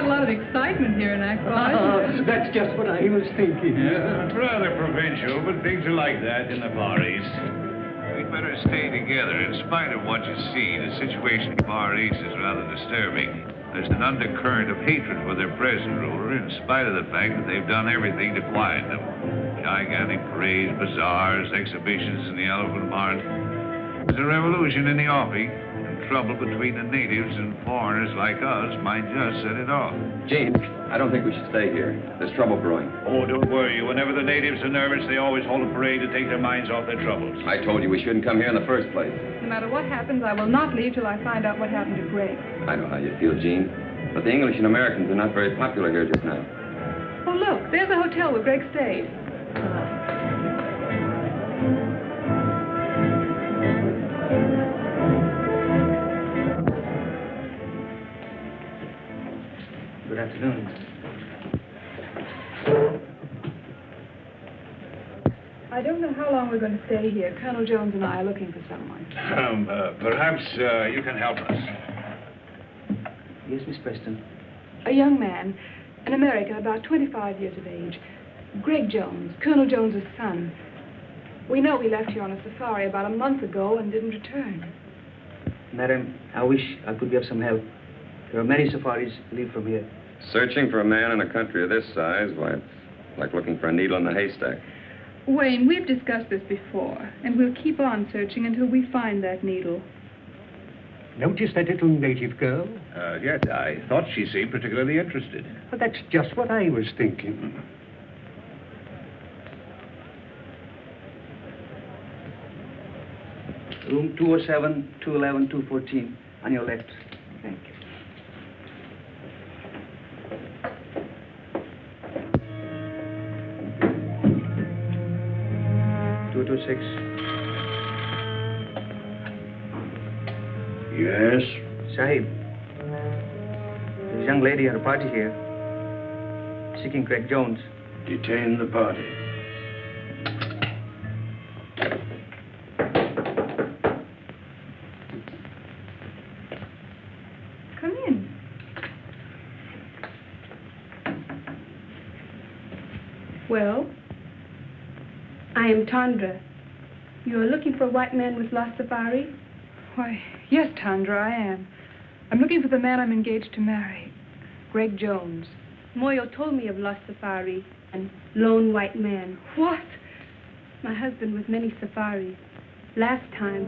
a lot of excitement here in Akbar. That's just what I was thinking. Yeah, it's rather provincial, but things are like that in the Far East. We'd better stay together. In spite of what you see, the situation in the Far East is rather disturbing. There's an undercurrent of hatred for their present ruler, in spite of the fact that they've done everything to quiet them. Gigantic parades, bazaars, exhibitions in the elephant mart. There's a revolution in the offing, and trouble between the natives and foreigners like us might just set it off. Gene, I don't think we should stay here. There's trouble brewing. Oh, don't worry. Whenever the natives are nervous, they always hold a parade to take their minds off their troubles. I told you we shouldn't come here in the first place. No matter what happens, I will not leave till I find out what happened to Greg. I know how you feel, Gene. But the English and Americans are not very popular here just now. Oh, look, there's the hotel where Greg stayed. Good afternoon. I don't know how long we're going to stay here. Colonel Jones and I are looking for someone. Perhaps you can help us. Yes, Miss Preston. A young man, an American, about 25 years of age. Greg Jones, Colonel Jones's son. We know he left here on a safari about a month ago and didn't return. Madam, I wish I could be of some help. There are many safaris leave from here. Searching for a man in a country of this size, why, it's like looking for a needle in the haystack. Wayne, we've discussed this before, and we'll keep on searching until we find that needle. Notice that little native girl? Yes, I thought she seemed particularly interested. Well, that's just what I was thinking. Room 207, 211, 214, on your left. Thank you. Six. Yes? Sahib, there's a young lady at a party here, seeking Greg Jones. Detain the party. Come in. Well? I am Tandra. You are looking for a white man with lost safari? Why, yes, Tandra, I am. I'm looking for the man I'm engaged to marry, Greg Jones. Moyo told me of lost safari and lone white man. What? My husband with many safaris. Last time.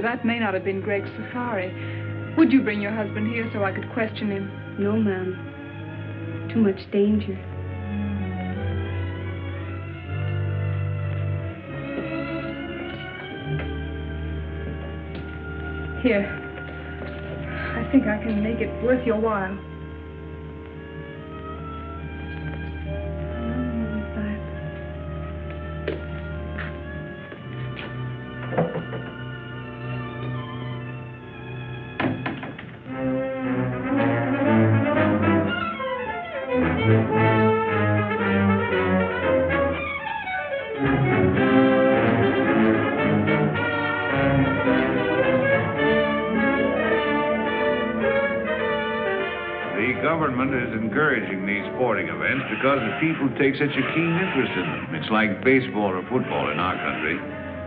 That may not have been Greg's safari. Would you bring your husband here so I could question him? No, ma'am. Too much danger. Here. I think I can make it worth your while. Encouraging these sporting events because the people take such a keen interest in them. It's like baseball or football in our country.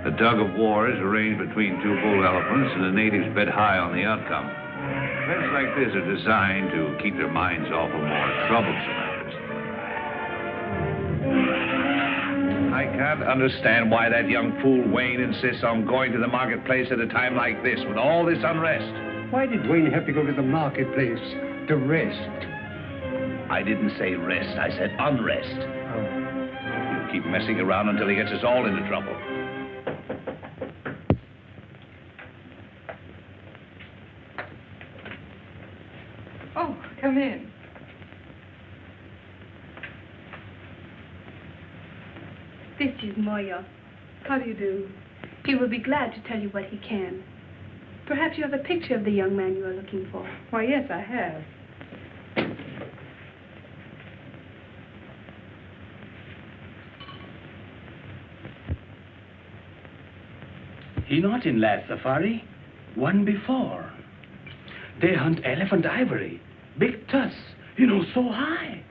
The tug of war is arranged between two bull elephants, and the natives bet high on the outcome. Events like this are designed to keep their minds off of more troublesome matters. I can't understand why that young fool Wayne insists on going to the marketplace at a time like this with all this unrest. Why did Wayne have to go to the marketplace? To rest? I didn't say rest. I said unrest. Oh. keep messing around until he gets us all into trouble. Oh, come in. This is Moyo. How do you do? He will be glad to tell you what he can. Perhaps you have a picture of the young man you are looking for. Why, yes, I have. He not in last safari, one before. They hunt elephant ivory, big tusks, so high.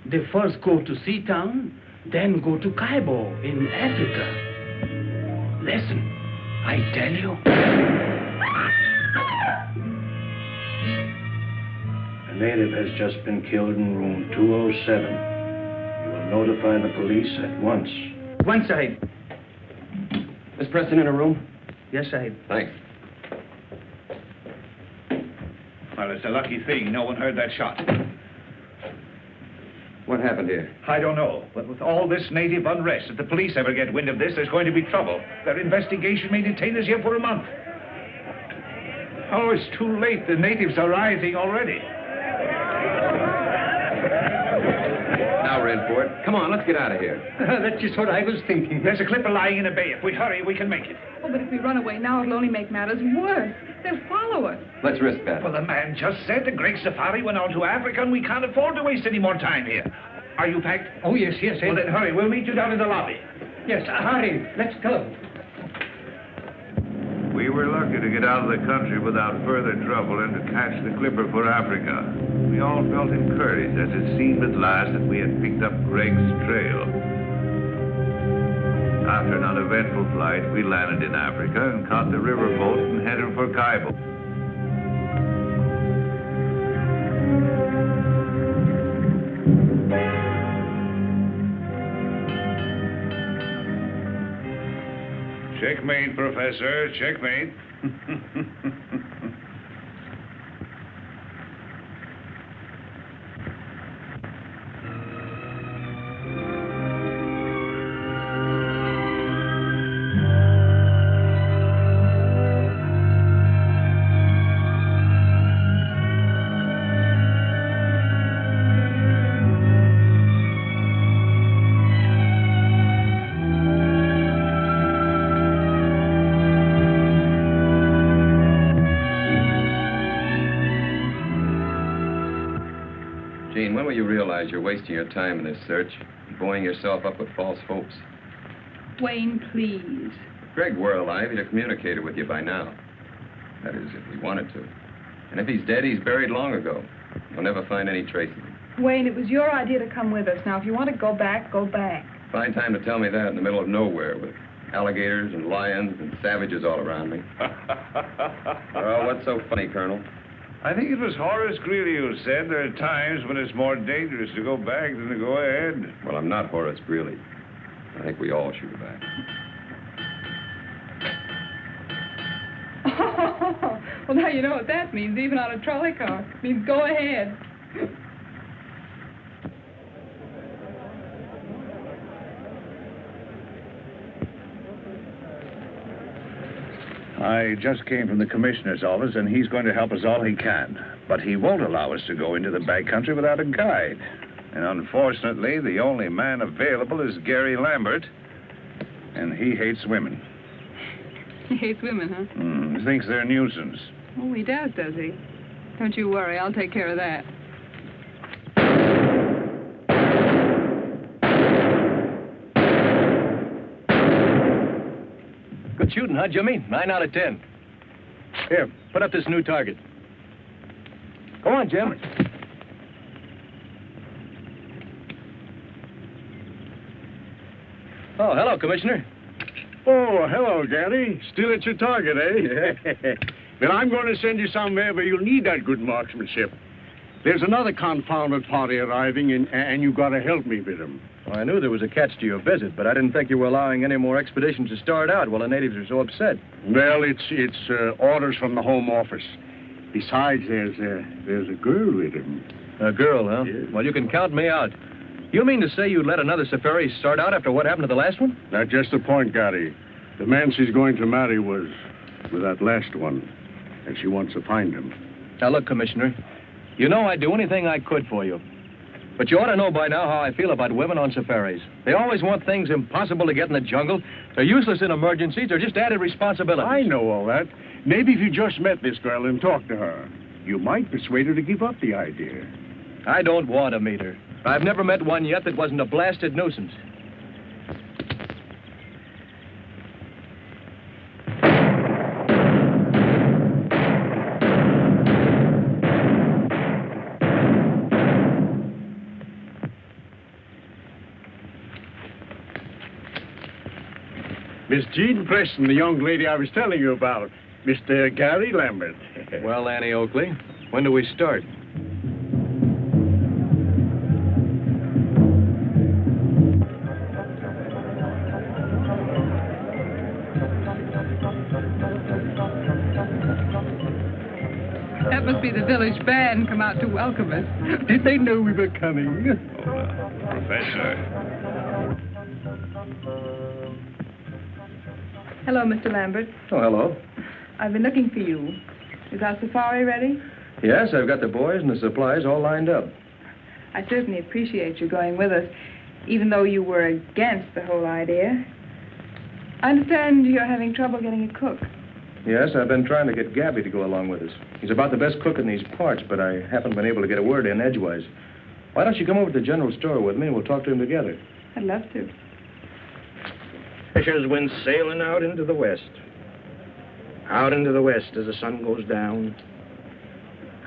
They first go to Seatown, then go to Kaibo in Africa. Listen, I tell you. A native has just been killed in room 207. You will notify the police at once. One side. Miss Preston in a room? Yes, Sahib. Thanks. Well, it's a lucky thing no one heard that shot. What happened here? I don't know, but with all this native unrest, if the police ever get wind of this, there's going to be trouble. Their investigation may detain us here for a month. Oh, it's too late. The natives are rising already. Now, Redford, come on, let's get out of here. That's just what I was thinking. There's a clipper lying in a bay. If we hurry, we can make it. Oh, but if we run away now, it'll only make matters worse. They'll follow us. Let's risk that. Well, the man just said the Great Safari went on to Africa, and we can't afford to waste any more time here. Are you packed? Oh, yes, yes. Well, then hurry. We'll meet you down in the lobby. Yes, hurry. Let's go. We were lucky to get out of the country without further trouble and to catch the clipper for Africa. We all felt encouraged as it seemed at last that we had picked up Greg's trail. After an uneventful flight, we landed in Africa and caught the riverboat and headed for Kaibo. Checkmate, Professor. Checkmate. Gene, when will you realize you're wasting your time in this search, buoying yourself up with false hopes? Wayne, please. If Greg were alive, he'd have communicated with you by now. That is, if he wanted to. And if he's dead, he's buried long ago. You'll never find any trace of him. Wayne, it was your idea to come with us. Now, if you want to go back, go back. Fine time to tell me that in the middle of nowhere with alligators and lions and savages all around me. Well, what's so funny, Colonel? I think it was Horace Greeley who said there are times when it's more dangerous to go back than to go ahead. Well, I'm not Horace Greeley. I think we all should go back. Well, now you know what that means, even on a trolley car. It means go ahead. I just came from the commissioner's office, and he's going to help us all he can. But he won't allow us to go into the backcountry without a guide. And unfortunately, the only man available is Gary Lambert, and he hates women. He hates women, huh? He thinks they're a nuisance. Oh, he does he? Don't you worry, I'll take care of that. Good shooting, huh, Jimmy? 9 out of 10. Here, put up this new target. Go on, Jim. Oh, hello, Commissioner. Oh, hello, Gary. Still at your target, eh? Well, I'm going to send you somewhere where you'll need that good marksmanship. There's another confounded party arriving, and you've got to help me with them. Well, I knew there was a catch to your visit, but I didn't think you were allowing any more expeditions to start out while the natives are so upset. Well, it's orders from the Home Office. Besides, there's a girl with him. A girl, huh? Yes. Well, you can count me out. You mean to say you'd let another safari start out after what happened to the last one? That's just the point, Gary. The man she's going to marry was that last one, and she wants to find him. Now, look, Commissioner, you know I'd do anything I could for you. But you ought to know by now how I feel about women on safaris. They always want things impossible to get in the jungle. They're useless in emergencies. They're just added responsibilities. I know all that. Maybe if you just met this girl and talked to her, you might persuade her to give up the idea. I don't want to meet her. I've never met one yet that wasn't a blasted nuisance. Miss Jean Preston, the young lady I was telling you about. Mr. Gary Lambert. Well, Annie Oakley, when do we start? That must be the village band come out to welcome us. Did they know we were coming? Professor. Hello, Mr. Lambert. Oh, hello. I've been looking for you. Is our safari ready? Yes, I've got the boys and the supplies all lined up. I certainly appreciate you going with us, even though you were against the whole idea. I understand you're having trouble getting a cook. Yes, I've been trying to get Gabby to go along with us. He's about the best cook in these parts, but I haven't been able to get a word in edgewise. Why don't you come over to the general store with me and we'll talk to him together? I'd love to. Fishers went sailing out into the west. Out into the west as the sun goes down.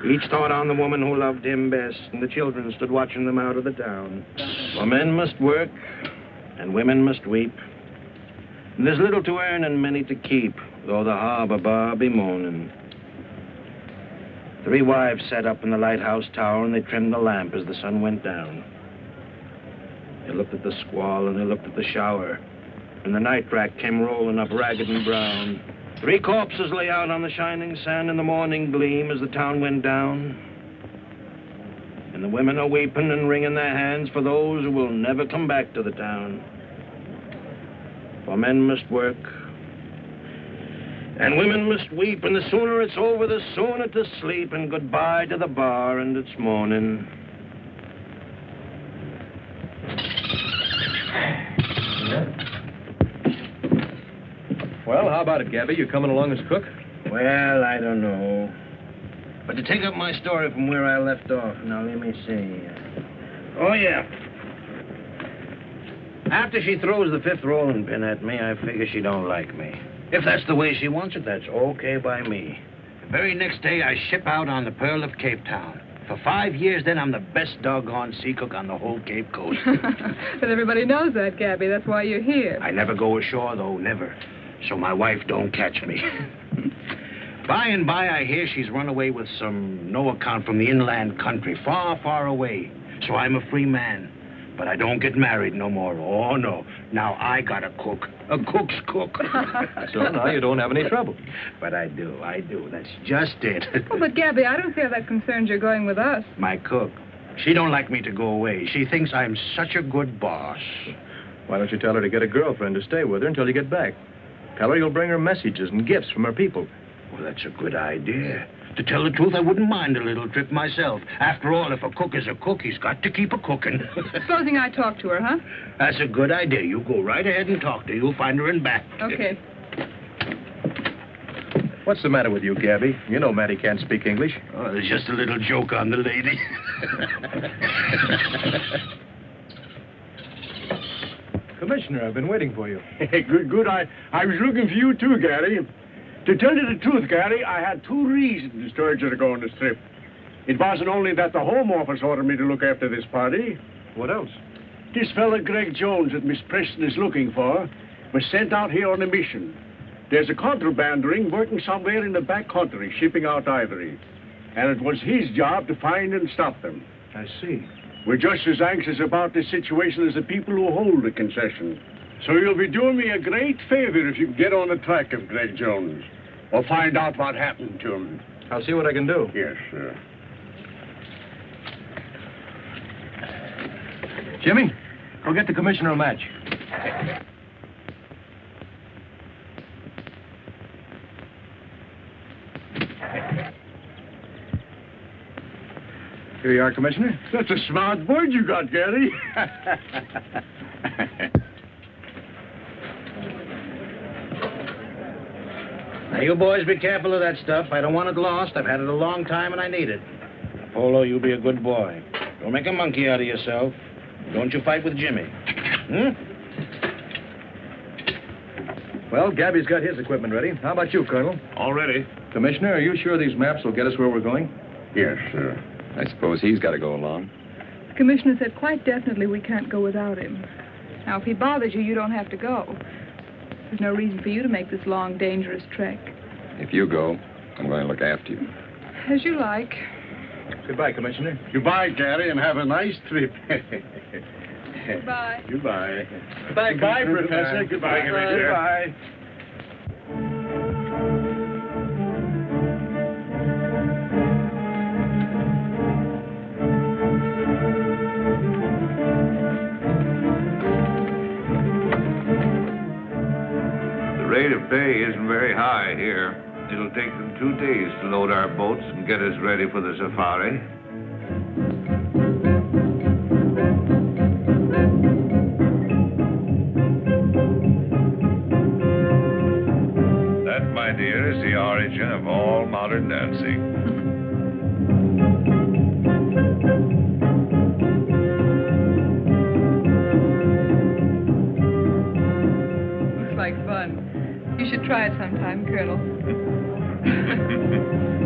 Each thought on the woman who loved him best, and the children stood watching them out of the town. For men must work, and women must weep. And there's little to earn and many to keep, though the harbor bar be moaning. 3 wives sat up in the lighthouse tower, and they trimmed the lamp as the sun went down. They looked at the squall, and they looked at the shower. And the night rack came rolling up ragged and brown. 3 corpses lay out on the shining sand in the morning gleam as the town went down. And the women are weeping and wringing their hands for those who will never come back to the town. For men must work, and women must weep, and the sooner it's over, the sooner to sleep, and goodbye to the bar and its morning. Well, how about it, Gabby? You coming along as cook? Well, I don't know. But to take up my story from where I left off, now let me see. Oh, yeah. After she throws the 5th rolling pin at me, I figure she don't like me. If that's the way she wants it, that's okay by me. The very next day, I ship out on the Pearl of Cape Town. For 5 years, then, I'm the best doggone sea cook on the whole Cape Coast. But everybody knows that, Gabby. That's why you're here. I never go ashore, though, never. So my wife don't catch me. By and by, I hear she's run away with some no account from the inland country, far, far away. So I'm a free man. But I don't get married no more. Oh, no. Now I got a cook. A cook's cook. So now you don't have any trouble. But I do. That's just it. Oh, but Gabby, I don't see how that concerns your going with us. My cook. She don't like me to go away. She thinks I'm such a good boss. Why don't you tell her to get a girlfriend to stay with her until you get back? Tell her you'll bring her messages and gifts from her people. Well, that's a good idea. To tell the truth, I wouldn't mind a little trip myself. After all, if a cook is a cook, he's got to keep a cooking. Supposing I talk to her, huh? That's a good idea. You go right ahead and talk to her. You'll find her in back. Okay. What's the matter with you, Gabby? You know Mattie can't speak English. Oh, there's just a little joke on the lady. Commissioner, I've been waiting for you. Good. I was looking for you, too, Gary. To tell you the truth, Gary, I had 2 reasons to urge you to go on this trip. It wasn't only that the Home Office ordered me to look after this party. What else? This fella, Greg Jones, that Miss Preston is looking for, was sent out here on a mission. There's a contraband ring working somewhere in the back country, shipping out ivory. And it was his job to find and stop them. I see. We're just as anxious about this situation as the people who hold the concession. So you'll be doing me a great favor if you can get on the track of Greg Jones, or find out what happened to him. I'll see what I can do. Yes, sir. Jimmy, go get the commissioner a match. Here you are, Commissioner. That's a smart bird you got, Gary. Now, you boys be careful of that stuff. I don't want it lost. I've had it a long time and I need it. Polo, you be a good boy. Don't make a monkey out of yourself. Don't you fight with Jimmy. Well, Gabby's got his equipment ready. How about you, Colonel? All ready. Commissioner, are you sure these maps will get us where we're going? Yes, sir. I suppose he's got to go along. The commissioner said quite definitely we can't go without him. Now, if he bothers you, you don't have to go. There's no reason for you to make this long, dangerous trek. If you go, I'm going to look after you. As you like. Goodbye, Commissioner. Goodbye, Gary, and have a nice trip. Goodbye. Goodbye. Goodbye, Professor. Goodbye, Commissioner. Goodbye. The rate of pay isn't very high here. It'll take them 2 days to load our boats and get us ready for the safari. That, my dear, is the origin of all modern dancing. Looks like fun. You should try it sometime, Colonel.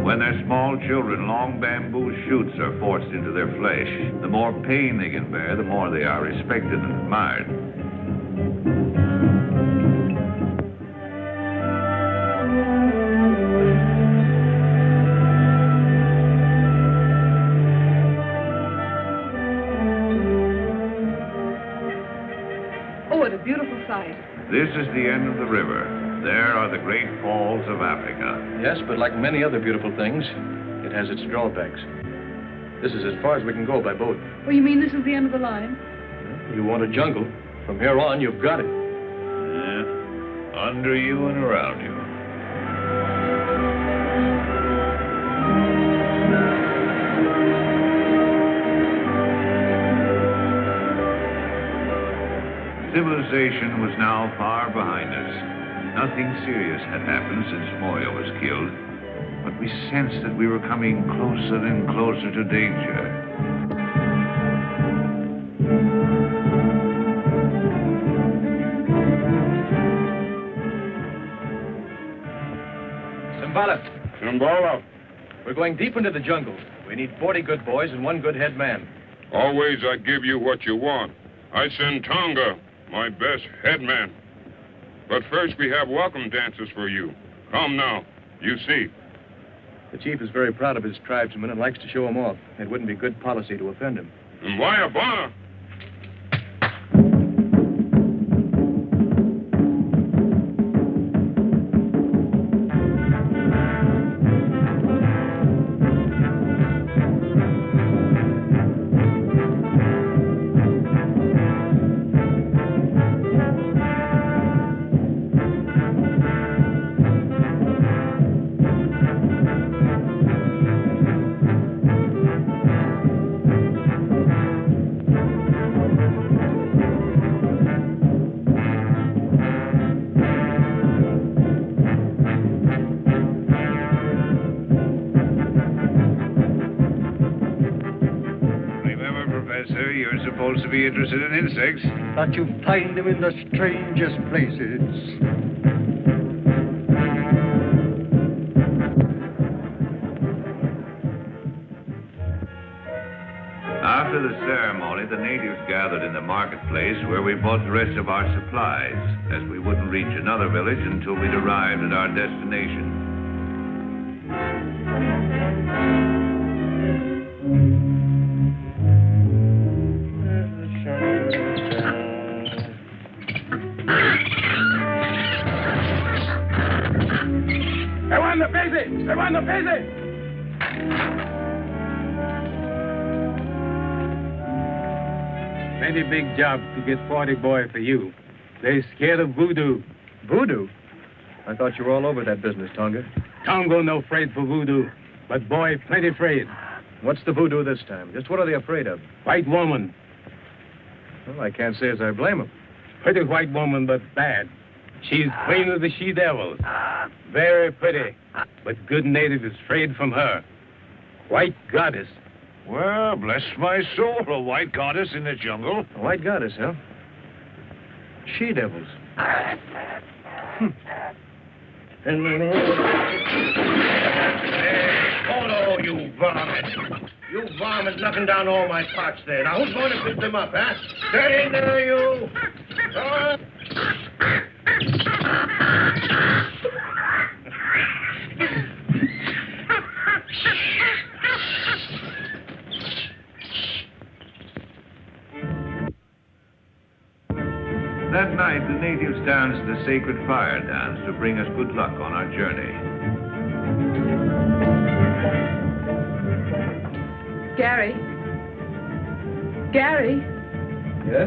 When they're small children, long bamboo shoots are forced into their flesh. The more pain they can bear, the more they are respected and admired. Oh, what a beautiful sight. This is the end of the river. There are the great falls of Africa. Yes, but like many other beautiful things, it has its drawbacks. This is as far as we can go by boat. Oh, you mean this is the end of the line? You want a jungle. From here on, you've got it. Under you and around you. Civilization was now far behind us. Nothing serious had happened since Moya was killed, but we sensed that we were coming closer and closer to danger. Simbala, we're going deep into the jungle. We need 40 good boys and 1 good head man. Always I give you what you want. I send Tonga, my best head man. But first we have welcome dances for you. Come now, you see. The chief is very proud of his tribesmen and likes to show them off. It wouldn't be good policy to offend him. Mwayabana. You're supposed to be interested in insects. That you find them in the strangest places. After the ceremony, the natives gathered in the marketplace where we bought the rest of our supplies, as we wouldn't reach another village until we'd arrived at our destination. plenty big job to get 40 boy for you. They scared of voodoo. Voodoo? I thought you were all over that business, Tonga. Tongo no afraid for voodoo, but boy plenty afraid. What's the voodoo this time? Just what are they afraid of? White woman. Well, I can't say as I blame them. Pretty white woman, but bad. She's queen of the she-devils. Very pretty, but good native is afraid from her. White goddess. Well, bless my soul, a white goddess in the jungle. A white goddess, huh? She-devils. Hey, Photo, you varmint. You varmint knocking down all my pots there. Now, who's going to pick them up, huh? Stay in there, you. That night, the natives danced the sacred fire dance to bring us good luck on our journey. Gary? Gary? Yeah?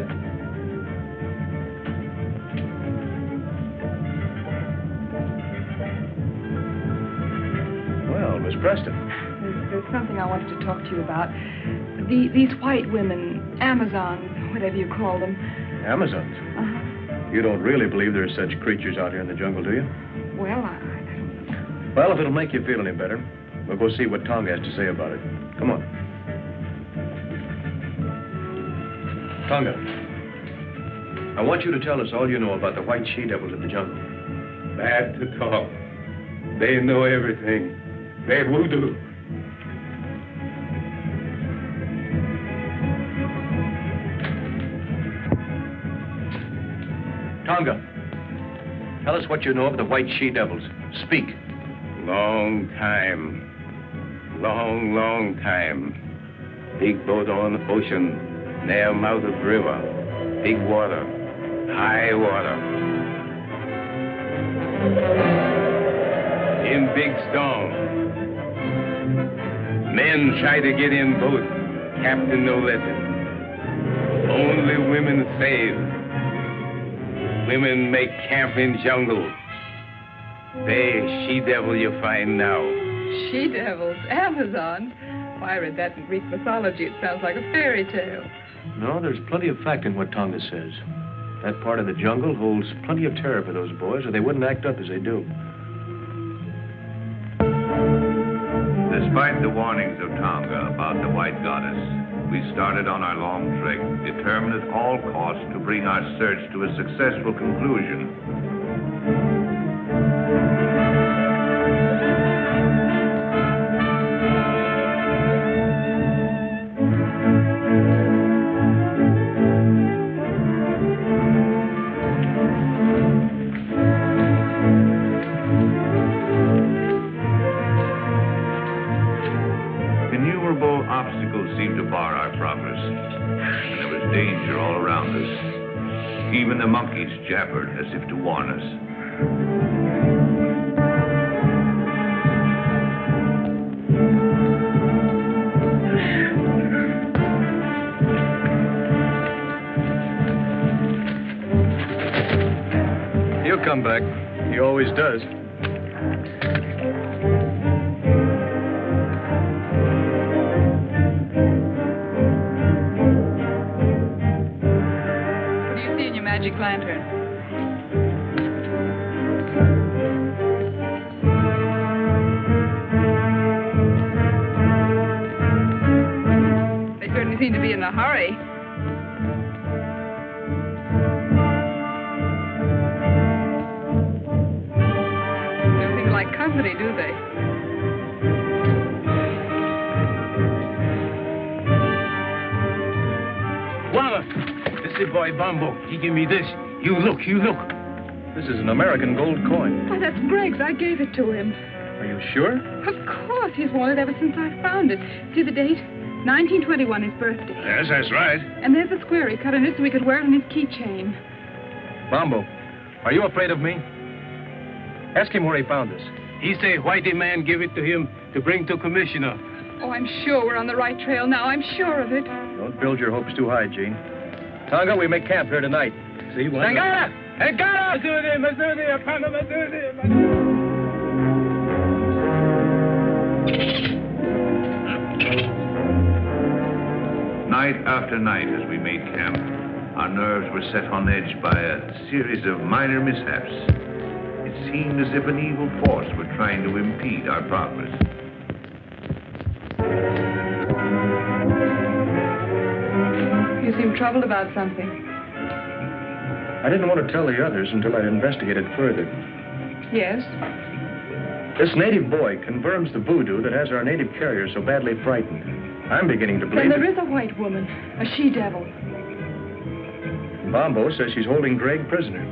Well, Miss Preston. There's something I wanted to talk to you about. These white women, Amazons, whatever you call them. Amazons? Uh-huh. You don't really believe there's such creatures out here in the jungle, do you? Well, I don't know. Well, if it'll make you feel any better, we'll go see what Tonga has to say about it. Come on. Tonga, I want you to tell us all you know about the white she-devils of the jungle. Bad to talk. They know everything. They voodoo. Tonga, tell us what you know of the white she-devils. Speak. Long time. Long time. Big boat on the ocean, near mouth of river. Big water, high water. In big storm. Men try to get in boat. Captain no let them. Only women save. Women make camp in jungle. They she-devil you find now. She-devils? Amazons? Why, I read that in Greek mythology. It sounds like a fairy tale. No, there's plenty of fact in what Tonga says. That part of the jungle holds plenty of terror for those boys, or they wouldn't act up as they do. Despite the warnings of Tonga about the white goddess, we started on our long trek, determined at all costs to bring our search to a successful conclusion. Innumerable obstacles seemed to bar our progress, and there was danger all around us. Even the monkeys jabbered as if to warn us. He'll come back. He always does. Magic lantern. They certainly seem to be in a hurry. They don't seem to like company, do they? Walla! This is boy Bumbo. He give me this. You look. This is an American gold coin. Why, that's Greg's. I gave it to him. Are you sure? Of course. He's worn it ever since I found it. See the date? 1921, his birthday. Yes, that's right. And there's the square he cut in it so he could wear it on his keychain. Bombo, are you afraid of me? Ask him where he found this. He say whitey man give it to him to bring to commissioner. Oh, I'm sure we're on the right trail now. I'm sure of it. Don't build your hopes too high, Gene. Tonga, we make camp here tonight. See, why Tangana! Tangana! Night after night as we made camp, our nerves were set on edge by a series of minor mishaps. It seemed as if an evil force were trying to impede our progress. You seem troubled about something. I didn't want to tell the others until I'd investigated further. Yes? This native boy confirms the voodoo that has our native carrier so badly frightened. I'm beginning to believe Then there is a white woman, a she-devil. Bombo says she's holding Greg prisoner.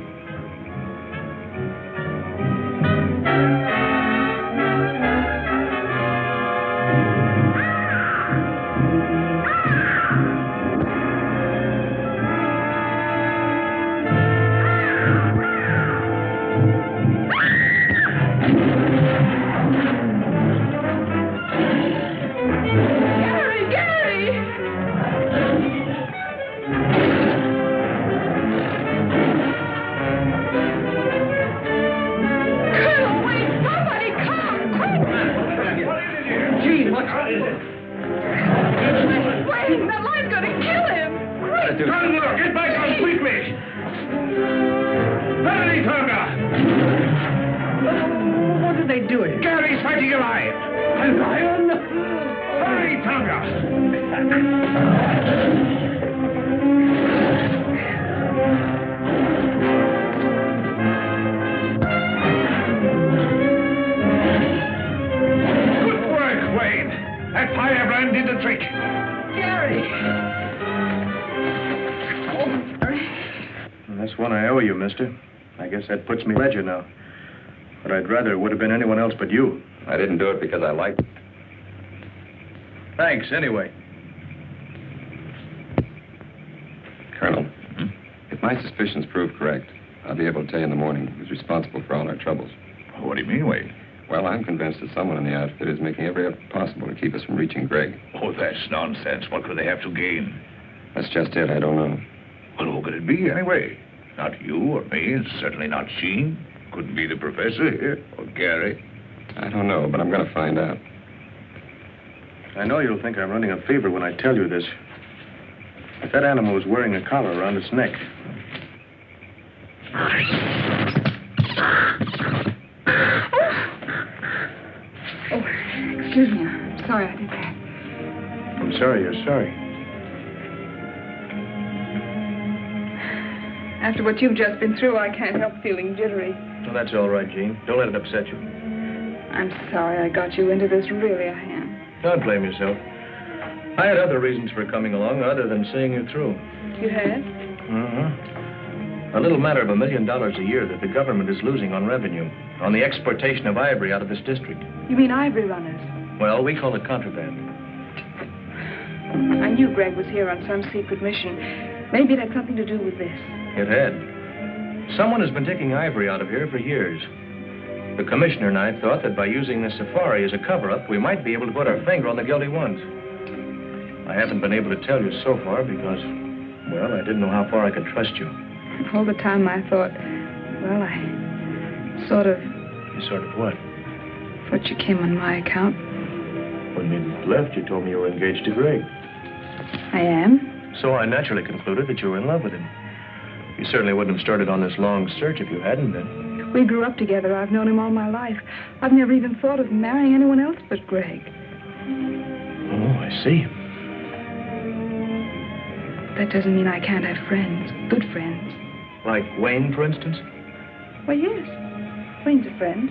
I guess that puts me ledger now. But I'd rather it would have been anyone else but you. I didn't do it because I liked it. Thanks, anyway. Colonel, if my suspicions prove correct, I'll be able to tell you in the morning who's responsible for all our troubles. What do you mean, Wade? Well, I'm convinced that someone in the outfit is making every effort possible to keep us from reaching Greg. Oh, that's nonsense. What could they have to gain? That's just it. I don't know. Well, who could it be, anyway? Not you or me, and certainly not Sheen. Couldn't be the professor here, or Gary. I don't know, but I'm going to find out. I know you'll think I'm running a fever when I tell you this. If that animal was wearing a collar around its neck. Oh, excuse me. I'm sorry I did that. I'm sorry you're sorry. After what you've just been through, I can't help feeling jittery. Well, that's all right, Jean. Don't let it upset you. I'm sorry I got you into this. Really, I am. Don't blame yourself. I had other reasons for coming along other than seeing you through. You had? A little matter of $1 million a year that the government is losing on revenue, on the exportation of ivory out of this district. You mean ivory runners? Well, we call it contraband. I knew Greg was here on some secret mission. Maybe it had something to do with this. It had. Someone has been taking ivory out of here for years. The commissioner and I thought that by using this safari as a cover-up, we might be able to put our finger on the guilty ones. I haven't been able to tell you so far because, well, I didn't know how far I could trust you. All the time I thought, well, I sort of... You sort of what? Thought you came on my account. When you left, you told me you were engaged to Greg. I am? So I naturally concluded that you were in love with him. You certainly wouldn't have started on this long search if you hadn't been. We grew up together. I've known him all my life. I've never even thought of marrying anyone else but Greg. Oh, I see. That doesn't mean I can't have friends, good friends. Like Wayne, for instance? Why, yes. Wayne's a friend.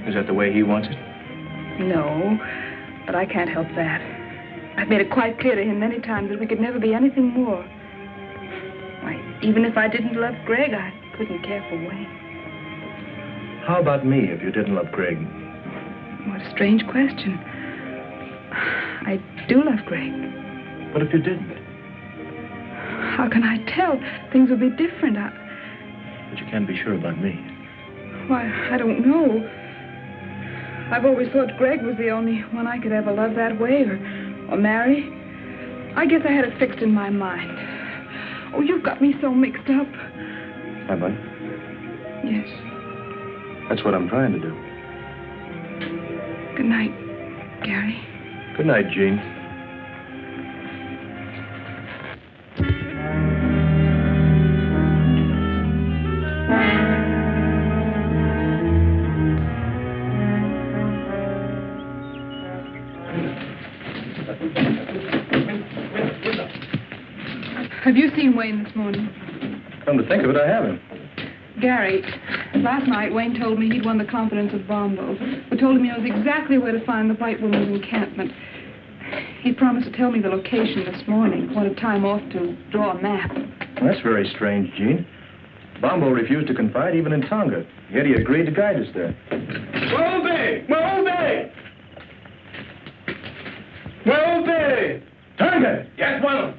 Is that the way he wants it? No, but I can't help that. I've made it quite clear to him many times that we could never be anything more. Why, even if I didn't love Greg, I couldn't care for Wayne. How about me if you didn't love Greg? What a strange question. I do love Greg. What if you didn't? How can I tell? Things would be different. But you can't be sure about me. Why, I don't know. I've always thought Greg was the only one I could ever love that way or marry. I guess I had it fixed in my mind. Oh, you've got me so mixed up. Have I? Yes. That's what I'm trying to do. Good night, Gary. Good night, Jean. Have you seen Wayne this morning? Come to think of it, I haven't. Gary, last night Wayne told me he'd won the confidence of Bombo, who told him he knows exactly where to find the white woman's encampment. He promised to tell me the location this morning. Wanted time off to draw a map. Well, that's very strange, Jean. Bombo refused to confide even in Tonga, yet he agreed to guide us there. Mobe! Mobe! Mobe! Tonga! Yes, well.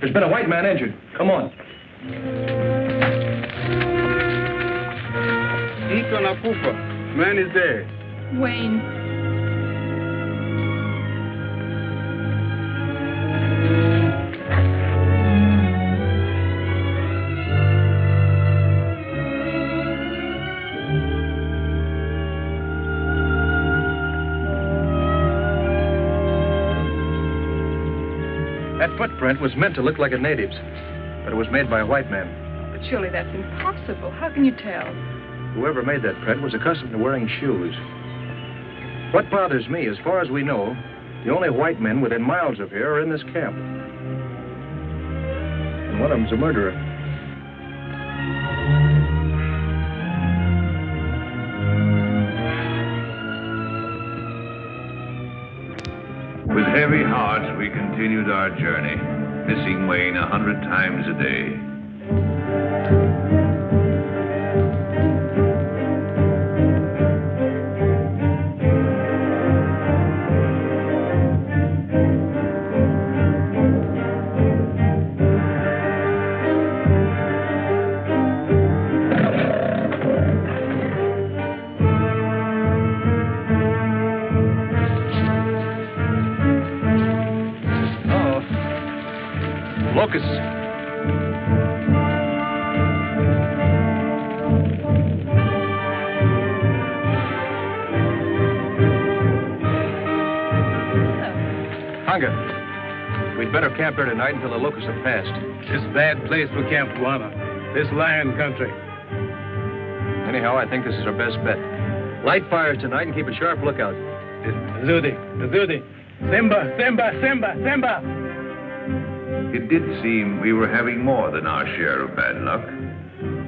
There's been a white man injured. Come on. Iko nakufa. Man is dead. Wayne. That footprint was meant to look like a native's, but it was made by a white man. But surely that's impossible. How can you tell? Whoever made that print was accustomed to wearing shoes. What bothers me, as far as we know, the only white men within miles of here are in this camp. And one of them's a murderer. With heavy hearts, we continued our journey, missing Wayne 100 times a day. Locusts. Tonga, we'd better camp here tonight until the locusts have passed. It's a bad place for Camp Guana. This lion country. Anyhow, I think this is our best bet. Light fires tonight and keep a sharp lookout. Zudi, Simba, Simba, Simba, Simba. It did seem we were having more than our share of bad luck.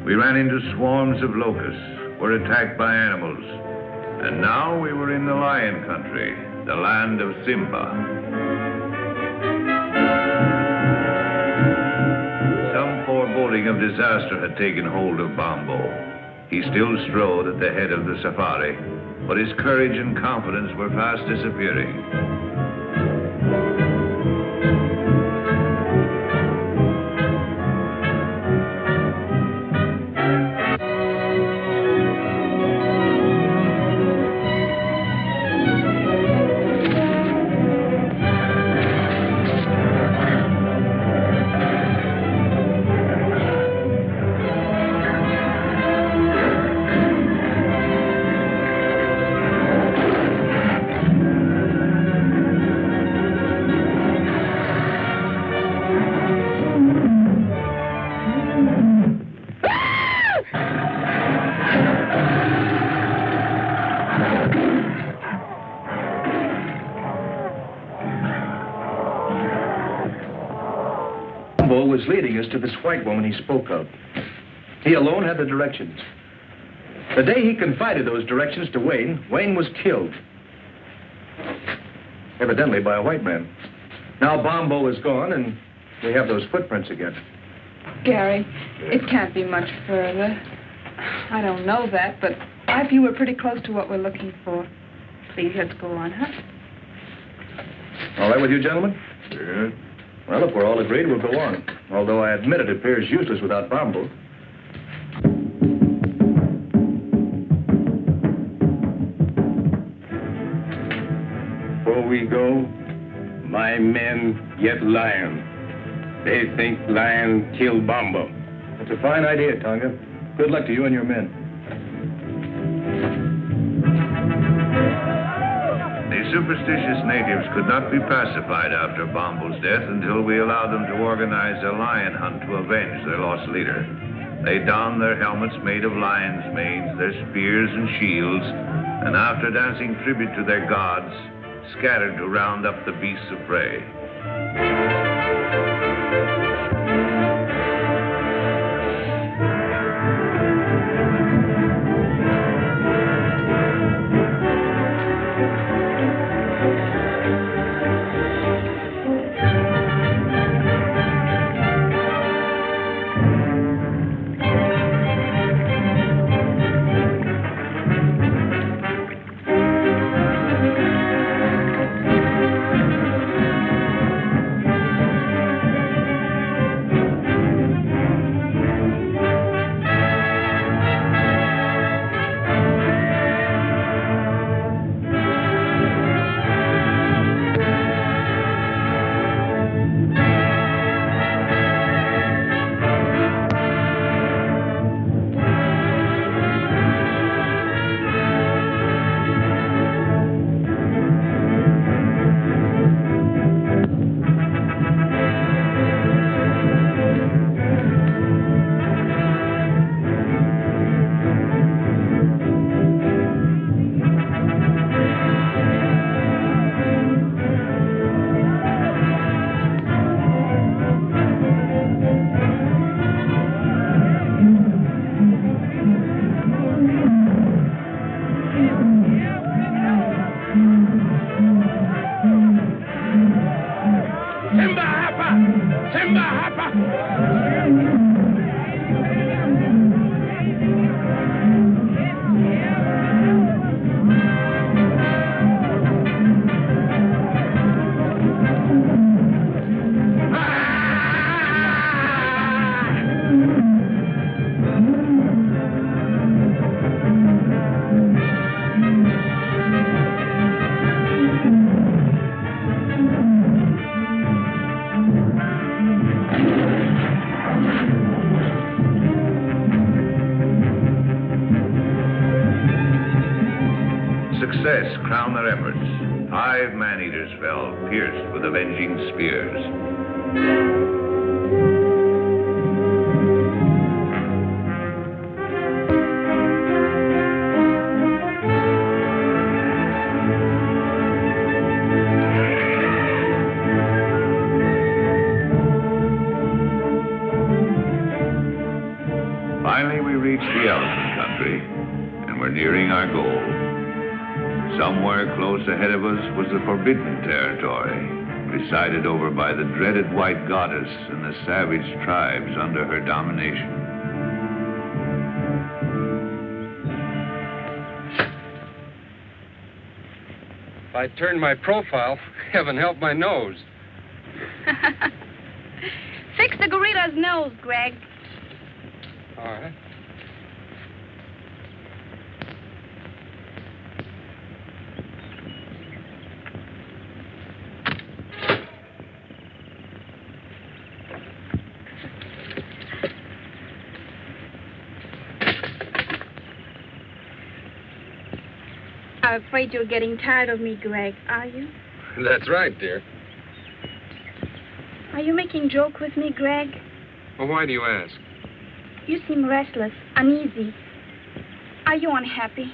We ran into swarms of locusts, were attacked by animals, and now we were in the lion country, the land of Simba. Some foreboding of disaster had taken hold of Bombo. He still strode at the head of the safari, but his courage and confidence were fast disappearing. Was leading us to this white woman he spoke of. He alone had the directions. The day he confided those directions to Wayne, Wayne was killed. Evidently by a white man. Now Bombo is gone, and we have those footprints again. Gary, it can't be much further. I don't know that, but I feel we're pretty close to what we're looking for. Please, let's go on, huh? All right with you, gentlemen? Yeah. Well, if we're all agreed, we'll go on. Although I admit it appears useless without Bombo. Before we go, my men yet lion. They think lion killed Bombo. It's a fine idea, Tonga. Good luck to you and your men. The superstitious natives could not be pacified after Bombo's death until we allowed them to organize a lion hunt to avenge their lost leader. They donned their helmets made of lions' manes, their spears and shields, and after dancing tribute to their gods, scattered to round up the beasts of prey. Success crowned their efforts. 5 man-eaters fell, pierced with avenging spears. Finally, we reached the elephant country, and we're nearing our goal. Somewhere close ahead of us was the forbidden territory, presided over by the dreaded white goddess and the savage tribes under her domination. If I turned my profile, heaven help my nose. Fix the gorilla's nose, Greg. All right. I'm afraid you're getting tired of me, Greg, are you? That's right, dear. Are you making joke with me, Greg? Well, why do you ask? You seem restless, uneasy. Are you unhappy?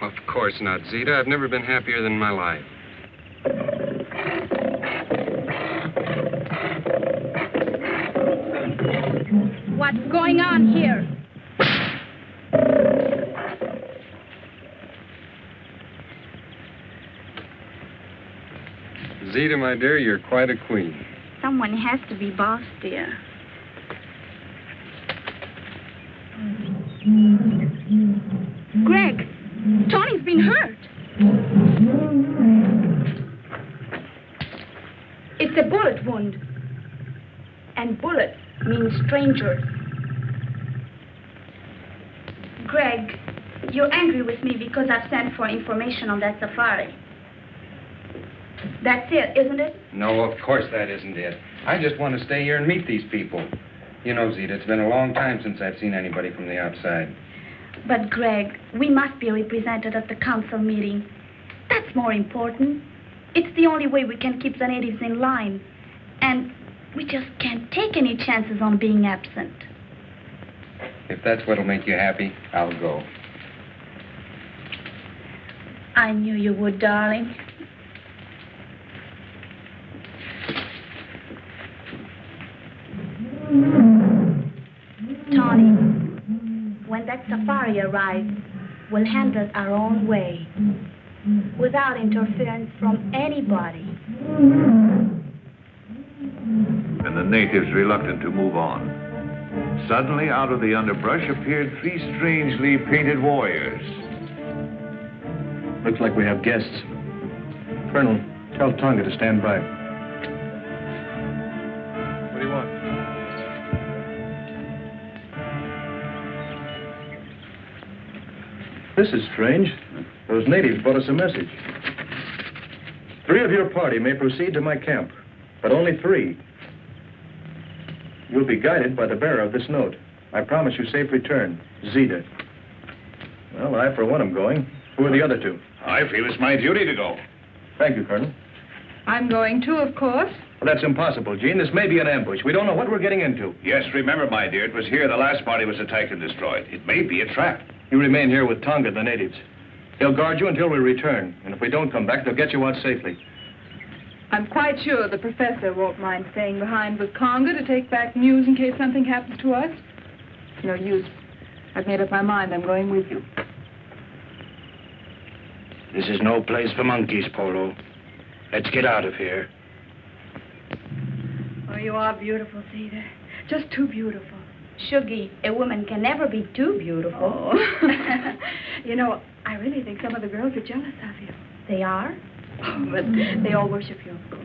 Of course not, Zita. I've never been happier than in my life. What's going on here? Zita, my dear, you're quite a queen. Someone has to be boss, dear. Greg, Tony's been hurt. It's a bullet wound. And bullets mean strangers. Greg, you're angry with me because I've sent for information on that safari. That's it, isn't it? No, of course that isn't it. I just want to stay here and meet these people. You know, Zita, it's been a long time since I've seen anybody from the outside. But, Greg, we must be represented at the council meeting. That's more important. It's the only way we can keep the natives in line. And we just can't take any chances on being absent. If that's what'll make you happy, I'll go. I knew you would, darling. Tawny, when that safari arrives, we'll handle it our own way, without interference from anybody. And the natives reluctant to move on. Suddenly, out of the underbrush appeared 3 strangely painted warriors. Looks like we have guests. Colonel, tell Tonga to stand by. What do you want? This is strange. Those natives brought us a message. 3 of your party may proceed to my camp, but only 3. You'll be guided by the bearer of this note. I promise you safe return. Zita. Well, I, for one, am going. Who are the other 2? I feel it's my duty to go. Thank you, Colonel. I'm going too, of course. Well, that's impossible, Jean. This may be an ambush. We don't know what we're getting into. Yes, remember, my dear, it was here the last party was attacked and destroyed. It may be a trap. You remain here with Tonga, the natives. They'll guard you until we return. And if we don't come back, they'll get you out safely. I'm quite sure the professor won't mind staying behind with Conga to take back news in case something happens to us. No use. I've made up my mind. I'm going with you. This is no place for monkeys, Polo. Let's get out of here. Oh, you are beautiful, Zita. Just too beautiful. Shuggy, a woman can never be too beautiful. Oh. You know, I really think some of the girls are jealous of you. They are? Oh, but they all worship you, of course.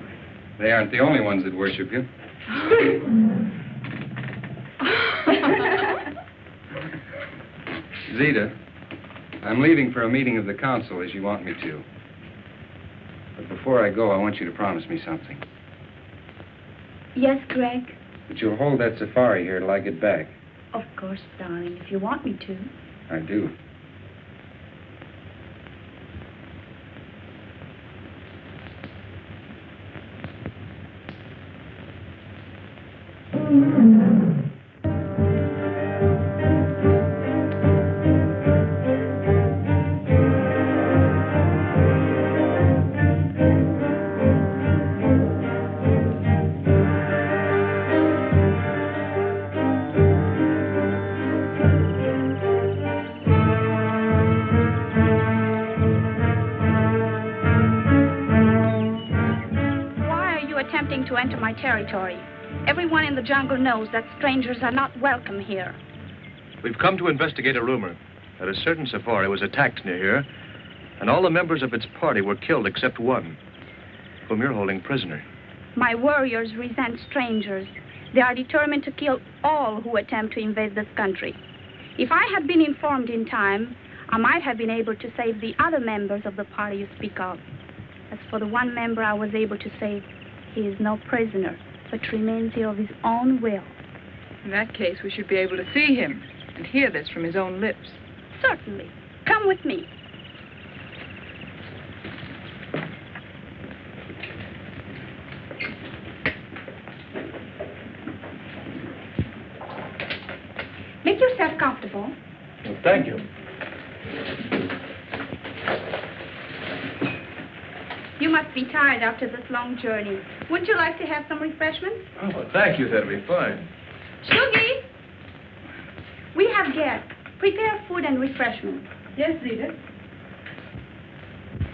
They aren't the only ones that worship you. Zita, I'm leaving for a meeting of the council as you want me to. But before I go, I want you to promise me something. Yes, Greg? That you'll hold that safari here till I get back. Of course, darling, if you want me to. I do. To enter my territory. Everyone in the jungle knows that strangers are not welcome here. We've come to investigate a rumor that a certain safari was attacked near here, and all the members of its party were killed except one, whom you're holding prisoner. My warriors resent strangers. They are determined to kill all who attempt to invade this country. If I had been informed in time, I might have been able to save the other members of the party you speak of. As for the one member I was able to save, he is no prisoner, but remains here of his own will. In that case, we should be able to see him and hear this from his own lips. Certainly. Come with me. Make yourself comfortable. Well, thank you. You must be tired after this long journey. Wouldn't you like to have some refreshments? Oh, well, thank you. That'll be fine. Shuggy! We have guests. Prepare food and refreshments. Yes, Zita.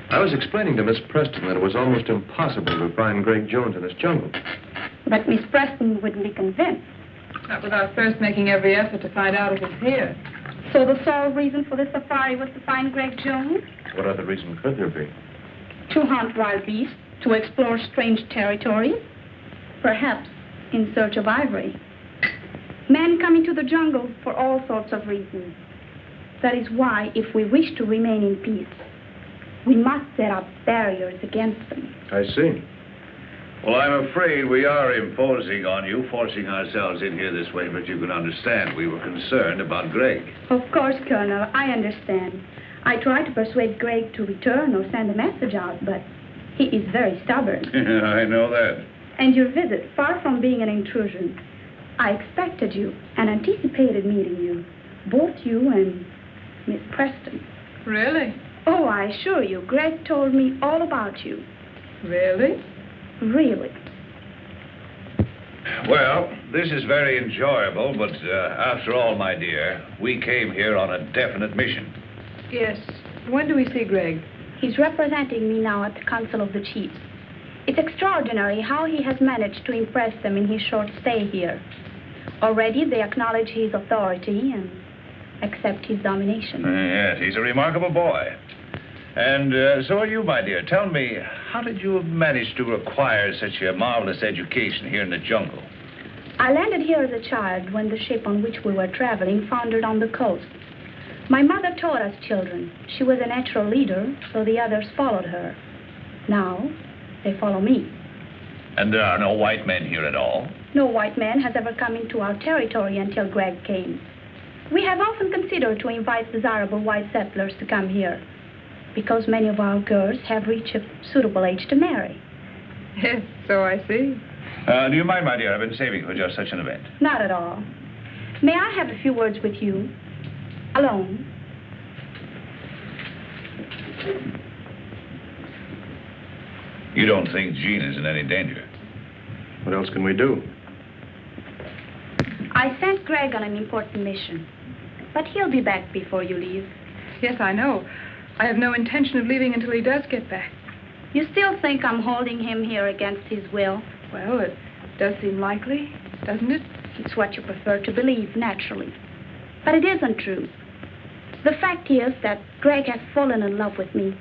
I was explaining to Miss Preston that it was almost impossible to find Greg Jones in this jungle. But Miss Preston wouldn't be convinced. Not without first making every effort to find out if it's here. So the sole reason for this safari was to find Greg Jones? What other reason could there be? To hunt wild beasts, to explore strange territory, perhaps in search of ivory. Men come into the jungle for all sorts of reasons. That is why, if we wish to remain in peace, We must set up barriers against them. I see. Well, I'm afraid we are imposing on you, forcing ourselves in here this way, but you can understand we were concerned about Greg. Of course, Colonel, I understand. I tried to persuade Greg to return or send a message out, but he is very stubborn. I know that. And your visit, far from being an intrusion, I expected you and anticipated meeting you, both you and Miss Preston. Really? Oh, I assure you, Greg told me all about you. Really? Really. Well, this is very enjoyable, but after all, my dear, we came here on a definite mission. Yes. When do we see Greg? He's representing me now at the Council of the Chiefs. It's extraordinary how he has managed to impress them in his short stay here. Already they acknowledge his authority and accept his domination. Yes, he's a remarkable boy. And so are you, my dear. Tell me, how did you manage to acquire such a marvelous education here in the jungle? I landed here as a child when the ship on which we were traveling foundered on the coast. My mother taught us children. She was a natural leader, so the others followed her. Now, they follow me. And there are no white men here at all? No white man has ever come into our territory until Greg came. We have often considered to invite desirable white settlers to come here, because many of our girls have reached a suitable age to marry. Yes, so I see. Do you mind, my dear? I've been saving for just such an event. Not at all. May I have a few words with you? Alone. You don't think Jean is in any danger? What else can we do? I sent Greg on an important mission, but he'll be back before you leave. Yes, I know. I have no intention of leaving until he does get back. You still think I'm holding him here against his will? Well, it does seem likely, doesn't it? It's what you prefer to believe, naturally. But it isn't true. The fact is that Greg has fallen in love with me,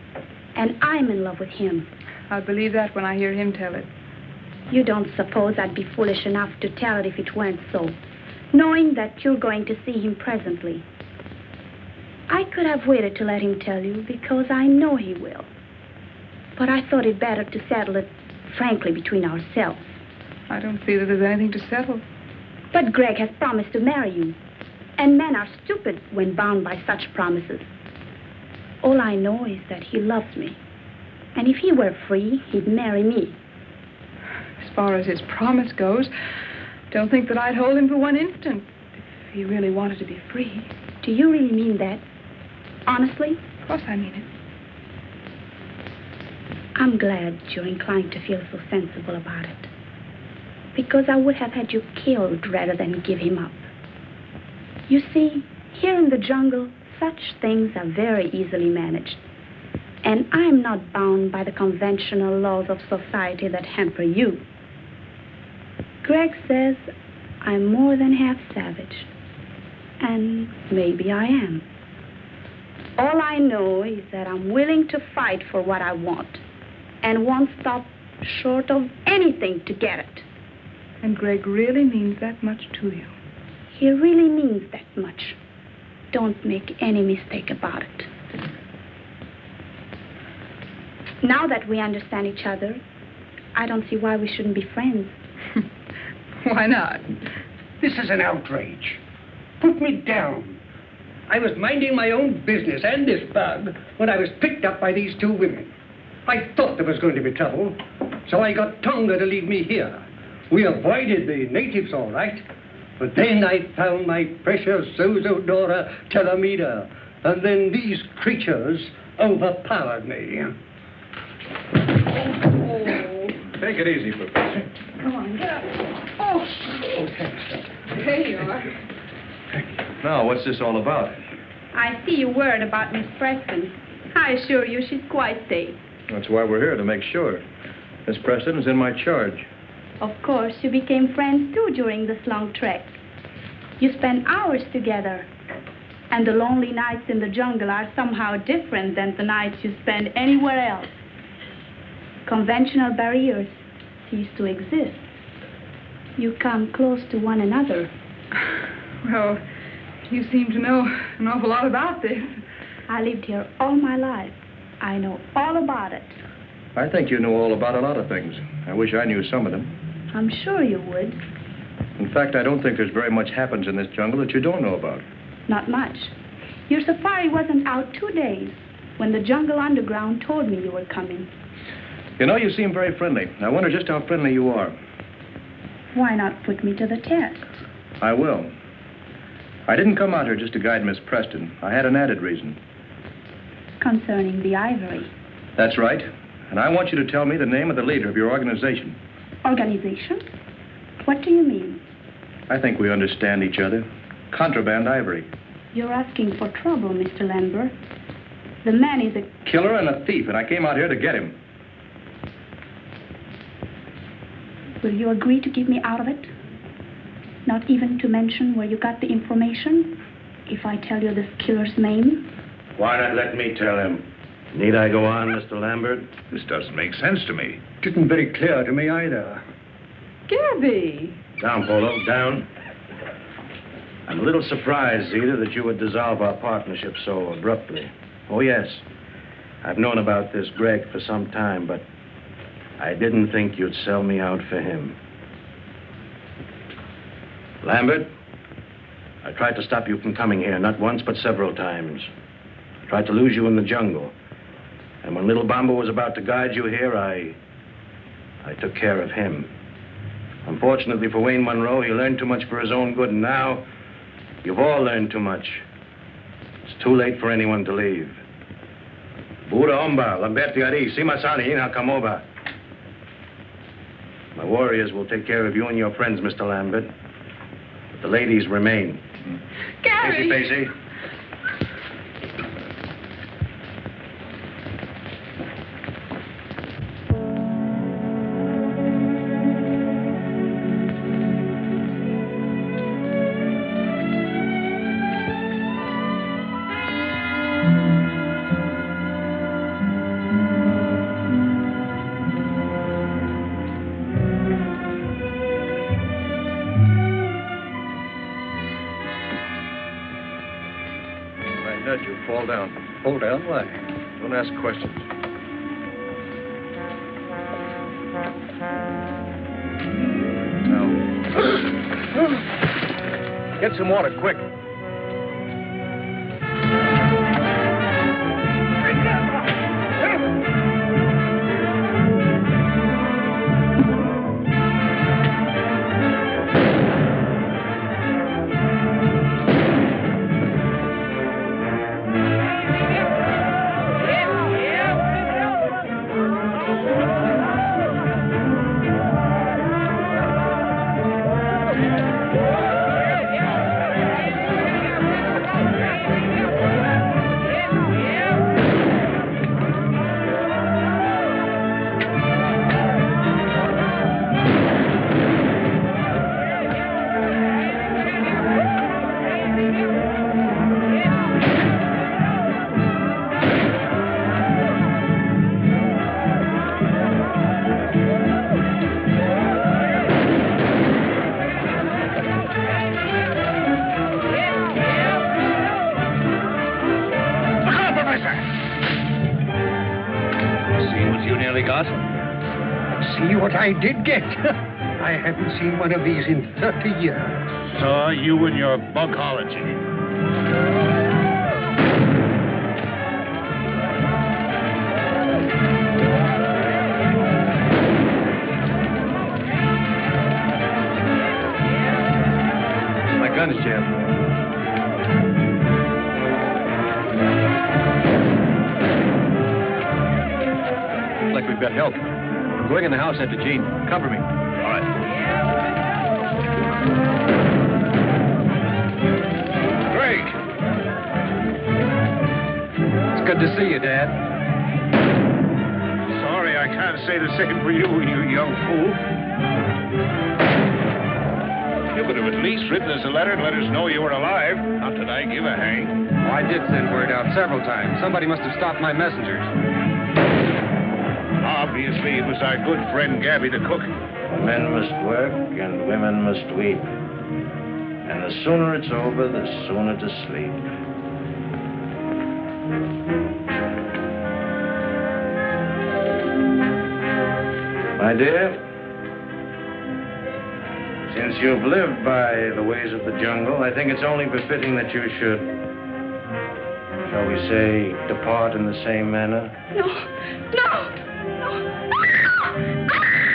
and I'm in love with him. I'll believe that when I hear him tell it. You don't suppose I'd be foolish enough to tell it if it weren't so, knowing that you're going to see him presently. I could have waited to let him tell you because I know he will. But I thought it better to settle it frankly between ourselves. I don't see that there's anything to settle. But Greg has promised to marry you. And men are stupid when bound by such promises. All I know is that he loves me. And if he were free, he'd marry me. As far as his promise goes, don't think that I'd hold him for one instant if he really wanted to be free. Do you really mean that? Honestly? Of course I mean it. I'm glad you're inclined to feel so sensible about it. Because I would have had you killed rather than give him up. You see, here in the jungle, such things are very easily managed. And I'm not bound by the conventional laws of society that hamper you. Greg says I'm more than half savage. And maybe I am. All I know is that I'm willing to fight for what I want. And won't stop short of anything to get it. And Greg really means that much to you. He really means that much. Don't make any mistake about it. Now that we understand each other, I don't see why we shouldn't be friends. Why not? This is an outrage. Put me down. I was minding my own business and this bug when I was picked up by these two women. I thought there was going to be trouble, so I got Tonga to lead me here. We avoided the natives all right, but then I found my precious Zozodora Telemida, and then these creatures overpowered me. Take it easy, Professor. Come on, get up. Oh, thanks. There you are. Now, what's this all about? I see you worried about Miss Preston. I assure you she's quite safe. That's why we're here, to make sure. Miss Preston is in my charge. Of course, you became friends, too, during this long trek. You spent hours together. And the lonely nights in the jungle are somehow different than the nights you spend anywhere else. Conventional barriers cease to exist. You come close to one another. Well, you seem to know an awful lot about this. I lived here all my life. I know all about it. I think you know all about a lot of things. I wish I knew some of them. I'm sure you would. In fact, I don't think there's very much happens in this jungle that you don't know about. Not much. Your safari wasn't out 2 days when the jungle underground told me you were coming. You know, you seem very friendly. I wonder just how friendly you are. Why not put me to the test? I will. I didn't come out here just to guide Miss Preston. I had an added reason. Concerning the ivory. That's right. And I want you to tell me the name of the leader of your organization. Organization? What do you mean? I think we understand each other. Contraband ivory. You're asking for trouble, Mr. Lambert. The man is a killer and a thief, and I came out here to get him. Will you agree to keep me out of it? Not even to mention where you got the information? If I tell you this killer's name? Why not let me tell him? Need I go on, Mr. Lambert? This doesn't make sense to me. Didn't very clear to me either. Gabby! Down, Polo, down. I'm a little surprised, Zeta, that you would dissolve our partnership so abruptly. Oh, yes. I've known about this Greg for some time, but I didn't think you'd sell me out for him. Lambert, I tried to stop you from coming here, not once, but several times. I tried to lose you in the jungle. And when Little Bomba was about to guide you here, I took care of him. Unfortunately for Wayne Monroe, he learned too much for his own good, and now you've all learned too much. It's too late for anyone to leave. Buddha Omba, Lamberti Ari, Simasani, Inakamoba. My warriors will take care of you and your friends, Mr. Lambert. But the ladies remain. Gary! Pacey. Fall down. Fall down? Why? Don't ask questions. Now. Get some water, quick. I did get. I haven't seen one of these in 30 years. So you and your bugology. My gun is jammed. Looks like we've got help. Going in the house after Jean. Cover me. All right. Greg! It's good to see you, Dad. Sorry, I can't say the same for you, you young fool. You could have at least written us a letter and let us know you were alive. Not that I give a hang. Oh, I did send word out several times. Somebody must have stopped my messengers. Obviously, it was our good friend Gabby the cook. Men must work and women must weep. And the sooner it's over, the sooner to sleep. My dear, since you've lived by the ways of the jungle, I think it's only befitting that you should, shall we say, depart in the same manner. No, no,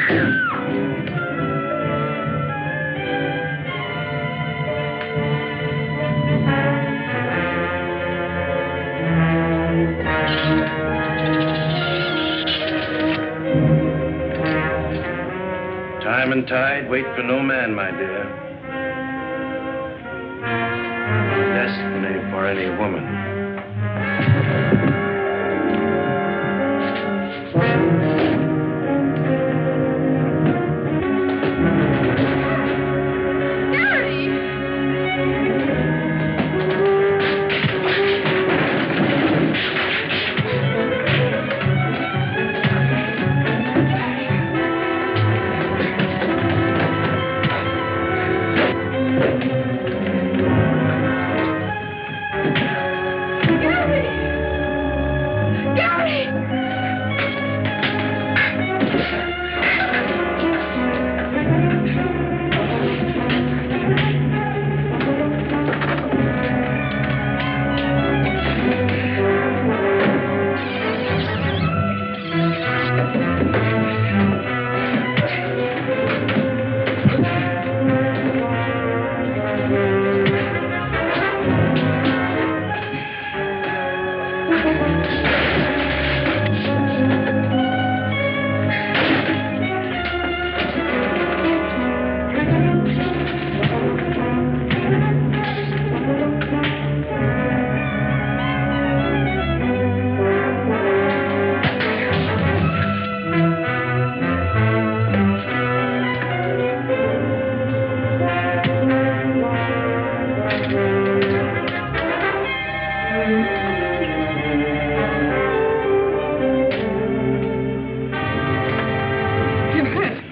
no. Time and tide wait for no man, my dear. Destiny for any woman.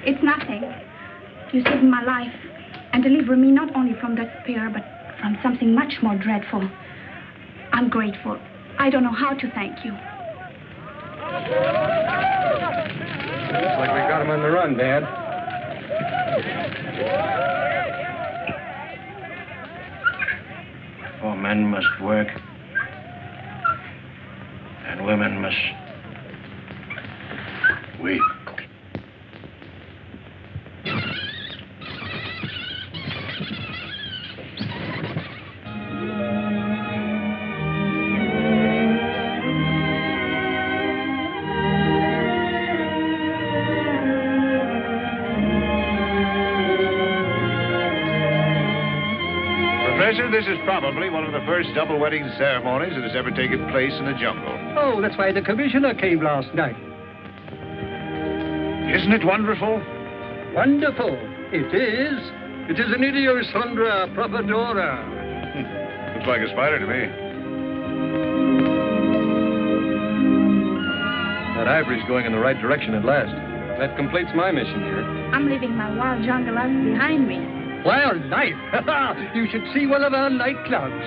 It's nothing. You saved my life and delivered me not only from despair, but from something much more dreadful. I'm grateful. I don't know how to thank you. Looks like we got him on the run, Dad. For men must work, and women must weep. Professor, this is probably one of the first double wedding ceremonies that has ever taken place in the jungle. Oh, that's why the commissioner came last night. Isn't it wonderful? Wonderful. It is. It is an Idiosondra propodora. Looks like a spider to me. That ivory's going in the right direction at last. That completes my mission here. I'm leaving my wild jungle life behind me. Wild life? You should see one of our nightclubs.